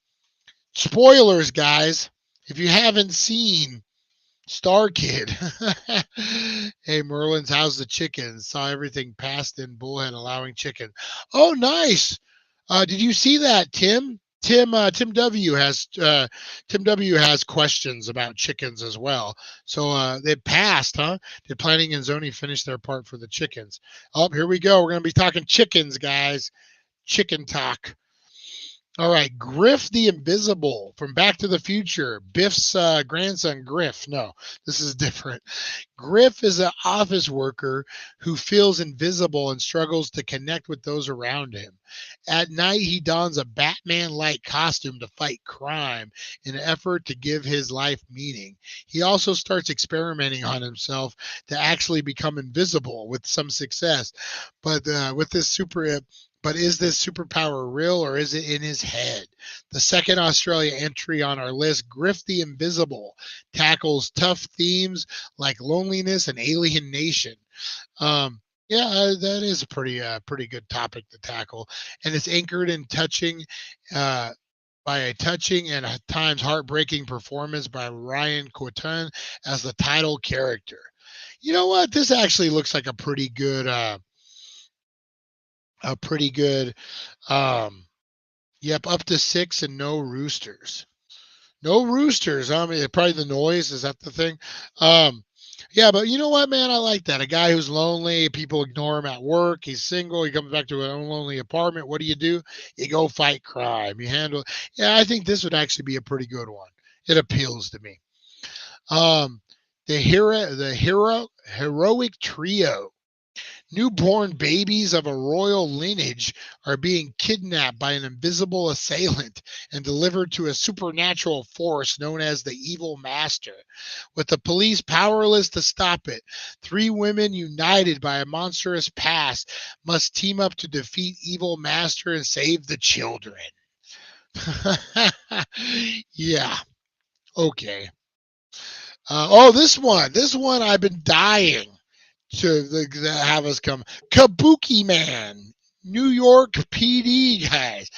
spoilers, guys. If you haven't seen Star Kid. Hey, Merlin's, how's the chickens? Saw everything passed in Bullhead allowing chicken. Oh, nice. Did you see that, Tim? Tim W has questions about chickens as well. So they passed, huh? Did planning and zoning finish their part for the chickens? Oh, here we go. We're gonna be talking chickens, guys. Chicken talk. All right, Griff the Invisible from Back to the Future. Biff's grandson, Griff. No, this is different. Griff is an office worker who feels invisible and struggles to connect with those around him. At night, he dons a Batman-like costume to fight crime in an effort to give his life meaning. He also starts experimenting on himself to actually become invisible with some success. But is this superpower real or is it in his head? The second Australia entry on our list, Griff the Invisible, tackles tough themes like loneliness and alienation. That is a pretty good topic to tackle, and it's anchored in by a touching and at times heartbreaking performance by Ryan Courtin as the title character. You know what? This actually looks like a pretty good yep, up to 6 and no roosters. No roosters. I mean, probably the noise, is that the thing? Yeah, but you know what, man? I like that. A guy who's lonely, people ignore him at work. He's single. He comes back to an lonely apartment. What do? You go fight crime. You handle. Yeah, I think this would actually be a pretty good one. It appeals to me. Um, the heroic trio. Newborn babies of a royal lineage are being kidnapped by an invisible assailant and delivered to a supernatural force known as the Evil Master. With the police powerless to stop it, three women united by a monstrous past must team up to defeat Evil Master and save the children. Yeah, okay. This one I've been dying to have us come. Kabuki Man, New York PD guys.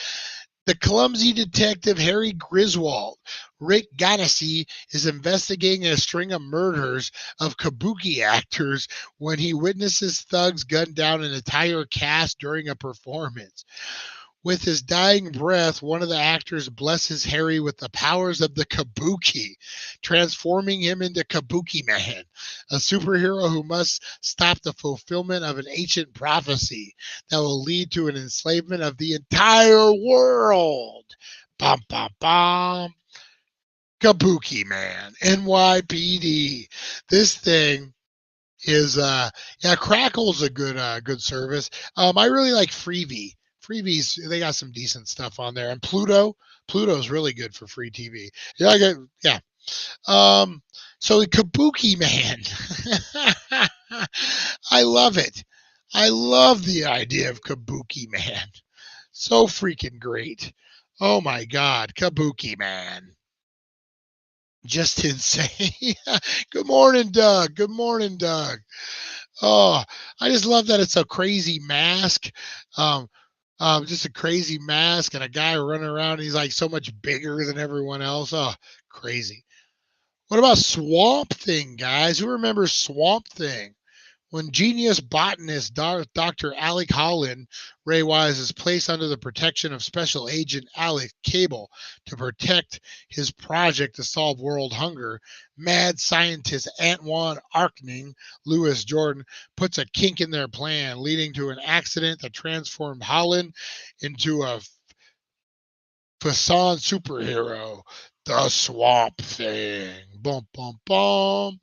The clumsy detective Harry Griswold, Rick Ganassi, is investigating a string of murders of kabuki actors when he witnesses thugs gun down an entire cast during a performance. With his dying breath, one of the actors blesses Harry with the powers of the kabuki, transforming him into Kabuki Man, a superhero who must stop the fulfillment of an ancient prophecy that will lead to an enslavement of the entire world. Bum, bum, bum. Kabuki Man, NYPD. This thing is Crackle's a good service. I really like Freebies, they got some decent stuff on there. And Pluto's really good for free TV. Yeah. So Kabuki Man. I love it. I love the idea of Kabuki Man. So freaking great. Oh my God, Kabuki Man. Just insane. Good morning, Doug. Good morning, Doug. Oh, I just love that it's a crazy mask. Um, just a crazy mask and a guy running around. He's like so much bigger than everyone else. Oh, crazy. What about Swamp Thing, guys? Who remembers Swamp Thing? When genius botanist Dr. Alec Holland Ray Wise is placed under the protection of Special Agent Alec Cable to protect his project to solve world hunger, mad scientist Antoine Arcning Lewis Jordan puts a kink in their plan, leading to an accident that transformed Holland into a facade superhero, the Swamp Thing. Bum, bum, bum.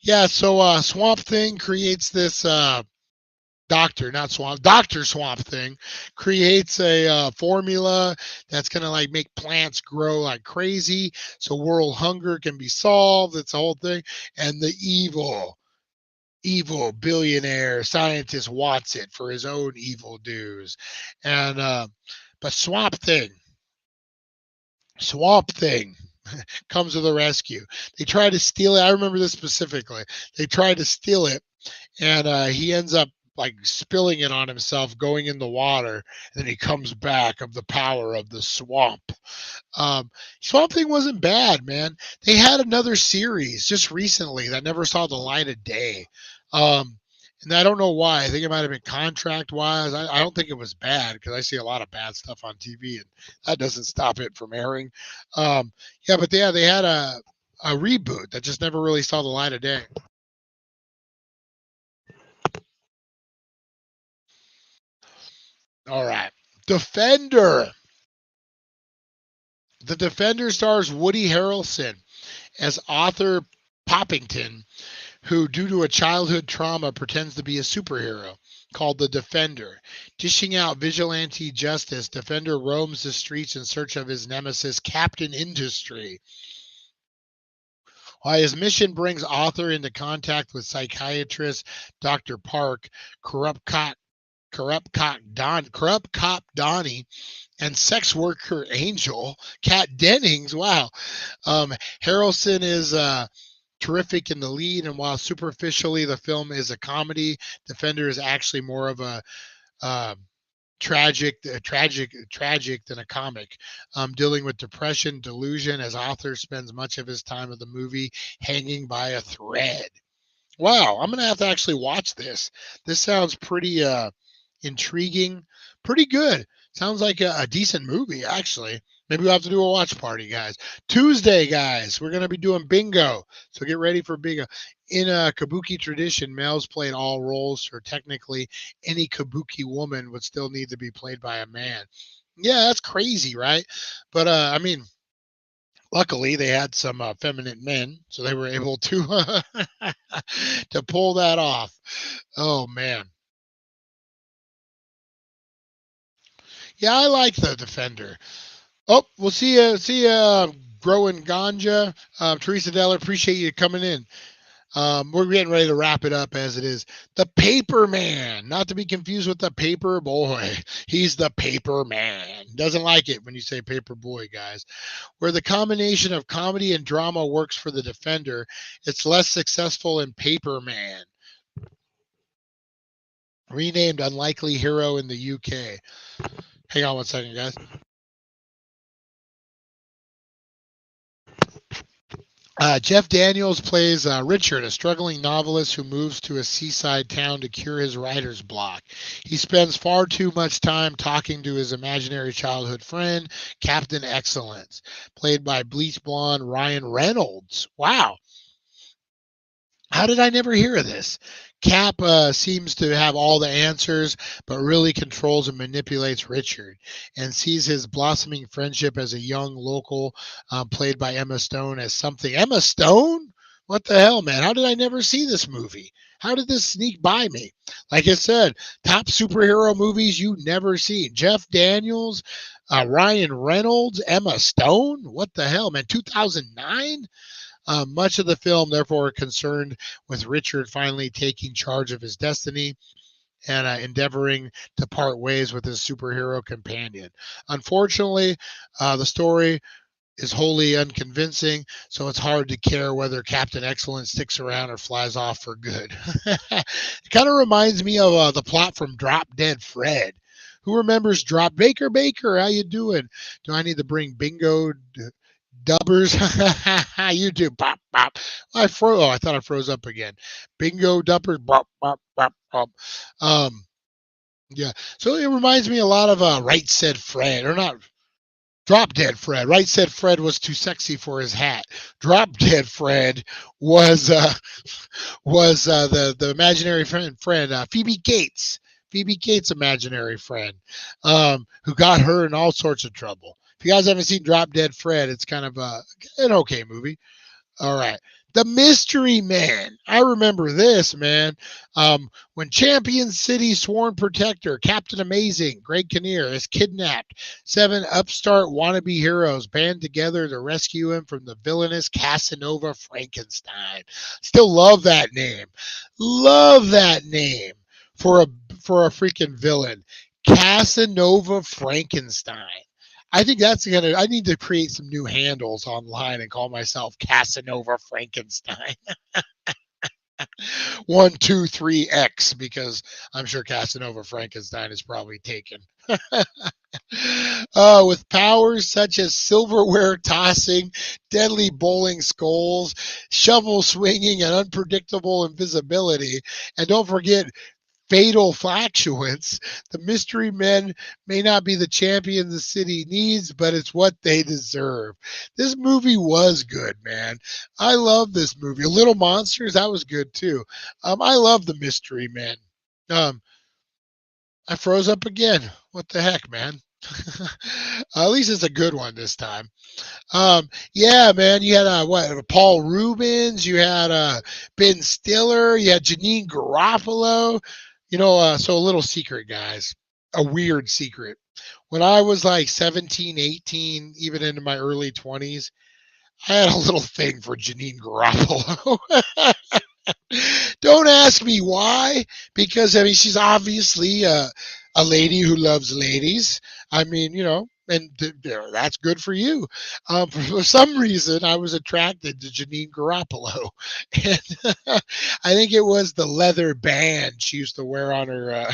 Yeah, so Swamp Thing creates this Dr. Swamp Thing creates a formula that's going to like make plants grow like crazy so world hunger can be solved. It's a whole thing. And the evil billionaire scientist wants it for his own evil dues. And but Swamp Thing comes to the rescue. They try to steal it. I remember this specifically. They try to steal it, and he ends up like spilling it on himself, going in the water, and then he comes back of the power of the swamp. Swamp Thing wasn't bad, man. They had another series just recently that never saw the light of day. And I don't know why. I think it might have been contract wise. I don't think it was bad because I see a lot of bad stuff on TV, and that doesn't stop it from airing. But they had a reboot that just never really saw the light of day. All right. Defender. The Defender stars Woody Harrelson as Arthur Poppington, who, due to a childhood trauma, pretends to be a superhero called the Defender. Dishing out vigilante justice, Defender roams the streets in search of his nemesis, Captain Industry. While his mission brings Arthur into contact with psychiatrist Dr. Park, corrupt cop Donnie, and sex worker Angel, Kat Dennings. Wow. Harrelson is terrific in the lead, and while superficially the film is a comedy, Defender is actually more of a tragic than a comic, dealing with depression, delusion, as Arthur spends much of his time of the movie hanging by a thread. Wow, I'm gonna have to actually watch this. This sounds pretty intriguing, pretty good. Sounds like a decent movie, actually. Maybe we'll have to do a watch party, guys. Tuesday, guys, we're going to be doing bingo. So get ready for bingo. in a kabuki tradition, males played all roles, or technically any kabuki woman would still need to be played by a man. Yeah, that's crazy, right? But I mean, luckily they had some feminine men, so they were able to to pull that off. Oh man. Yeah, I like the Defender. Oh, we'll see you. See you, growing ganja. Teresa Deller, appreciate you coming in. We're getting ready to wrap it up as it is. The Paper Man, not to be confused with the Paper Boy. He's the Paper Man. Doesn't like it when you say Paper Boy, guys. Where the combination of comedy and drama works for the Defender, it's less successful in Paper Man. Renamed Unlikely Hero in the UK. Hang on one second, guys. Jeff Daniels plays Richard, a struggling novelist who moves to a seaside town to cure his writer's block. He spends far too much time talking to his imaginary childhood friend, Captain Excellence, played by bleach blonde Ryan Reynolds. Wow. How did I never hear of this? Cap seems to have all the answers, but really controls and manipulates Richard, and sees his blossoming friendship as a young local, played by Emma Stone, as something. Emma Stone? What the hell, man? How did I never see this movie? How did this sneak by me? Like I said, top superhero movies you never see. Jeff Daniels, Ryan Reynolds, Emma Stone? What the hell, man? 2009? Much of the film, therefore, concerned with Richard finally taking charge of his destiny and endeavoring to part ways with his superhero companion. Unfortunately, the story is wholly unconvincing, so it's hard to care whether Captain Excellence sticks around or flies off for good. It kind of reminds me of the plot from Drop Dead Fred. Who remembers Drop Baker? How you doing? Do I need to bring Bingo Dubbers? You do. Bop, bop. I froze. Oh, I thought I froze up again. Bingo Dubbers. Bop, bop, bop, bop. Yeah. So it reminds me a lot of Right Said Fred, or not. Drop Dead Fred. Right Said Fred was too sexy for his hat. Drop Dead Fred was the imaginary friend Phoebe Cates. Phoebe Cates' imaginary friend, who got her in all sorts of trouble. If you guys haven't seen Drop Dead Fred, it's kind of an okay movie. All right. The Mystery Man. I remember this, man. When Champion City sworn protector, Captain Amazing, Greg Kinnear, is kidnapped, 7 upstart wannabe heroes band together to rescue him from the villainous Casanova Frankenstein. Still love that name. Love that name for a freaking villain. Casanova Frankenstein. I think I need to create some new handles online and call myself Casanova Frankenstein. 123X, because I'm sure Casanova Frankenstein is probably taken. With powers such as silverware tossing, deadly bowling skulls, shovel swinging, and unpredictable invisibility. And don't forget, fatal fluctuance. The Mystery Men may not be the champion the city needs, but it's what they deserve. This movie was good, man. I love this movie. Little Monsters, that was good too. I love the Mystery Men. I froze up again. What the heck, man? At least it's a good one this time. Yeah, man, you had Paul Rubens, you had Ben Stiller, you had Janine Garofalo. So a little secret, guys, a weird secret. When I was like 17, 18, even into my early 20s, I had a little thing for Janine Garofalo. Don't ask me why, because I mean she's obviously a lady who loves ladies. I mean, and that's good for you. For some reason, I was attracted to Janine Garoppolo, and I think it was the leather band she used to wear on her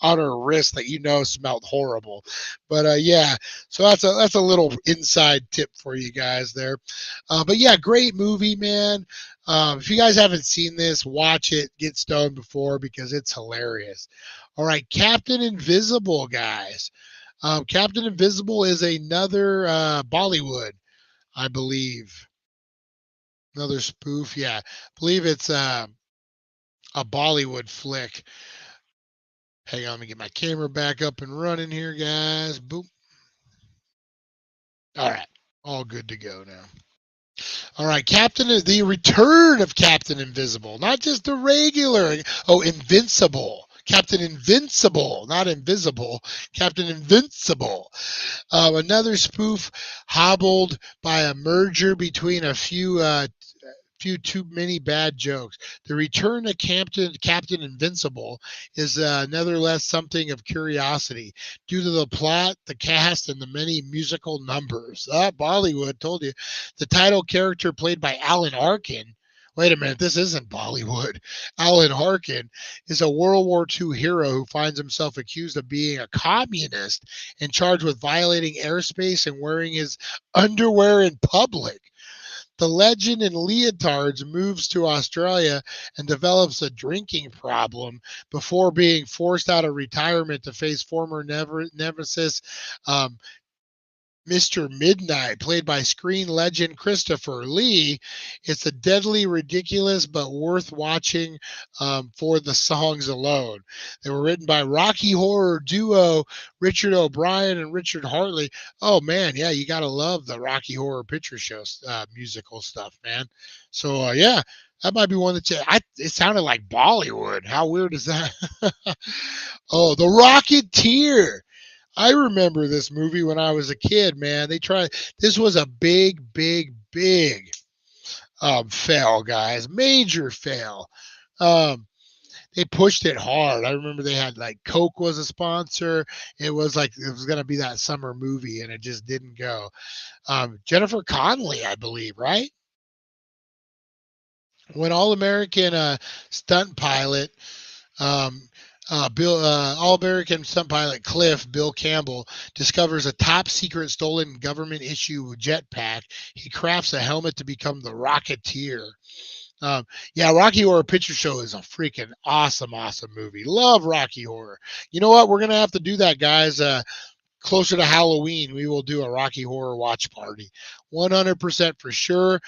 on her wrist that smelled horrible. But yeah, so that's a little inside tip for you guys there. But yeah, great movie, man. If you guys haven't seen this, watch it. Get stoned before, because it's hilarious. All right, Captain Invisible, guys. Captain Invisible is another Bollywood, I believe. Another spoof. Yeah. Believe it's a Bollywood flick. Hang on, let me get my camera back up and running here, guys. Boop. All right. All good to go now. All right, the return of Captain Invisible, not just the regular. Oh, Invincible. Captain Invincible, not invisible. Captain Invincible. Another spoof hobbled by a merger between a few too many bad jokes. The return of Captain Invincible is nevertheless something of curiosity due to the plot, the cast, and the many musical numbers. Bollywood told you. The title character played by Alan Arkin. Wait a minute, this isn't Bollywood. Alan Arkin is a World War II hero who finds himself accused of being a communist and charged with violating airspace and wearing his underwear in public. The legend in leotards moves to Australia and develops a drinking problem before being forced out of retirement to face former nemesis um, Mr. Midnight, played by screen legend Christopher Lee. It's a deadly ridiculous but worth watching for the songs alone. They were written by Rocky Horror duo Richard O'Brien and Richard Hartley. Oh man, yeah, you gotta love the Rocky Horror Picture Show musical stuff, man. So yeah, that might be one that it sounded like Bollywood. How weird is that? Oh, The Rocketeer. I remember this movie when I was a kid, man. This was a big fail, guys. Major fail. Um, they pushed it hard. I remember they had like Coke was a sponsor. It was like it was going to be that summer movie, and it just didn't go. Jennifer Connelly, I believe, right? When All American stunt pilot All-American stunt pilot Bill Campbell, discovers a top-secret stolen government-issue jetpack. He crafts a helmet to become the Rocketeer. Yeah, Rocky Horror Picture Show is a freaking awesome movie. Love Rocky Horror. You know what? We're going to have to do that, guys. Closer to Halloween, we will do a Rocky Horror watch party. 100% for sure.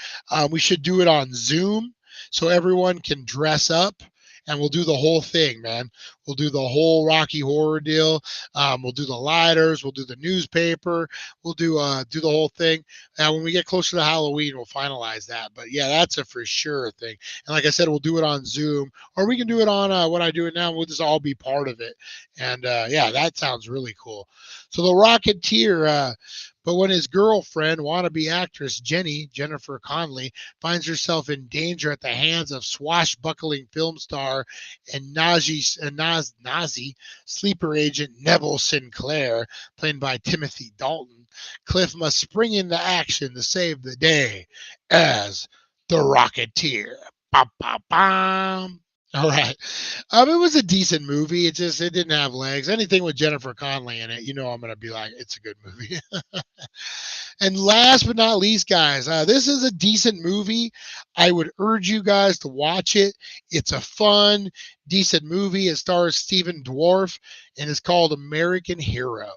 We should do it on Zoom so everyone can dress up. And we'll do the whole thing, man. We'll do the whole Rocky Horror deal. We'll do the lighters. We'll do the newspaper. We'll do the whole thing. And when we get closer to Halloween, we'll finalize that. But yeah, that's a for sure thing. And like I said, we'll do it on Zoom, or we can do it on what I do it now. We'll just all be part of it. And yeah, that sounds really cool. So the Rocketeer. But when his girlfriend, wannabe actress Jennifer Connelly, finds herself in danger at the hands of swashbuckling film star and Nazi sleeper agent Neville Sinclair, played by Timothy Dalton, Cliff must spring into action to save the day as the Rocketeer. Bum, bum, bum. All right. It was a decent movie. It didn't have legs. Anything with Jennifer Connelly in it, I'm going to be like, it's a good movie. And last but not least, guys, this is a decent movie. I would urge you guys to watch it. It's a fun, decent movie. It stars Stephen Dwarf and is called American Hero.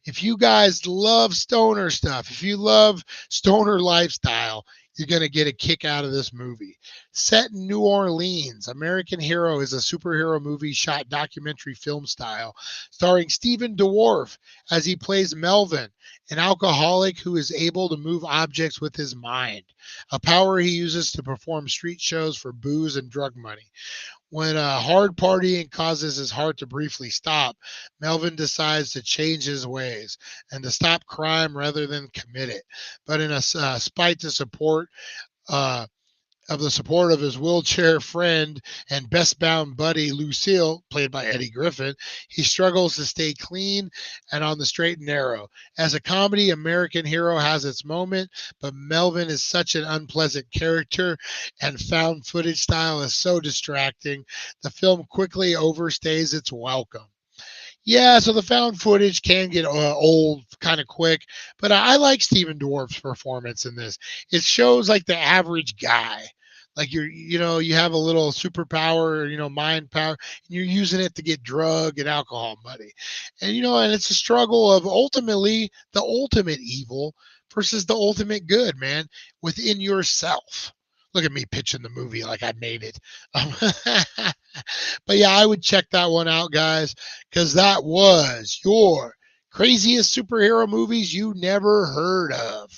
If you guys love stoner stuff, if you love stoner lifestyle, you're going to get a kick out of this movie. Set in New Orleans, American Hero is a superhero movie shot documentary film style, starring Stephen Dwarf as he plays Melvin, an alcoholic who is able to move objects with his mind, a power he uses to perform street shows for booze and drug money. When hard partying causes his heart to briefly stop, Melvin decides to change his ways and to stop crime rather than commit it. But in a spite to support the support of his wheelchair friend and best bound buddy Lucille, played by Eddie Griffin, he struggles to stay clean and on the straight and narrow. As a comedy, American Hero has its moment, but Melvin is such an unpleasant character and found footage style is so distracting. The film quickly overstays its welcome. Yeah, so the found footage can get old kind of quick, but I like Stephen Dwarf's performance in this. It shows like the average guy. Like you have a little superpower, mind power, and you're using it to get drug and alcohol money. And and it's a struggle of ultimately the ultimate evil versus the ultimate good, man, within yourself. Look at me pitching the movie like I made it. But yeah, I would check that one out, guys, because that was your craziest superhero movies you never heard of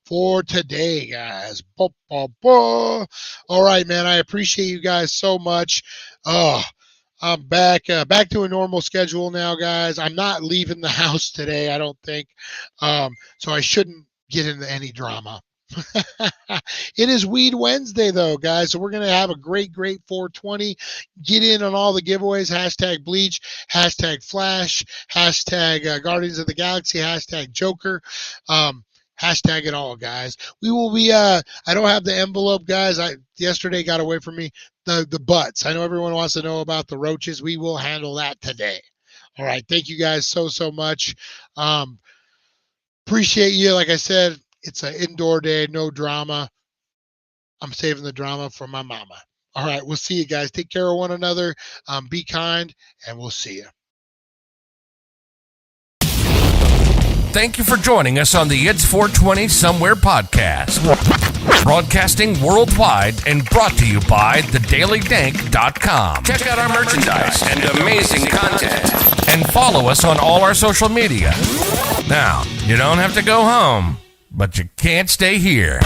for today, guys. All right, man. I appreciate you guys so much. I'm back to a normal schedule now, guys. I'm not leaving the house today, I don't think. So I shouldn't get into any drama. It is Weed Wednesday, though, guys. So we're going to have a great 420. Get in on all the giveaways. Hashtag Bleach, hashtag Flash, hashtag Guardians of the Galaxy, hashtag Joker. Hashtag it all, guys. We will be, I don't have the envelope, guys. Yesterday got away from me. The butts. I know everyone wants to know about the roaches. We will handle that today. All right. Thank you guys so much. Appreciate you. Like I said, it's an indoor day, no drama. I'm saving the drama for my mama. All right. We'll see you guys. Take care of one another. Be kind, and we'll see you. Thank you for joining us on the It's 420 Somewhere podcast. Broadcasting worldwide and brought to you by thedailydank.com. Check out our merchandise and amazing content. And follow us on all our social media. Now, you don't have to go home, but you can't stay here.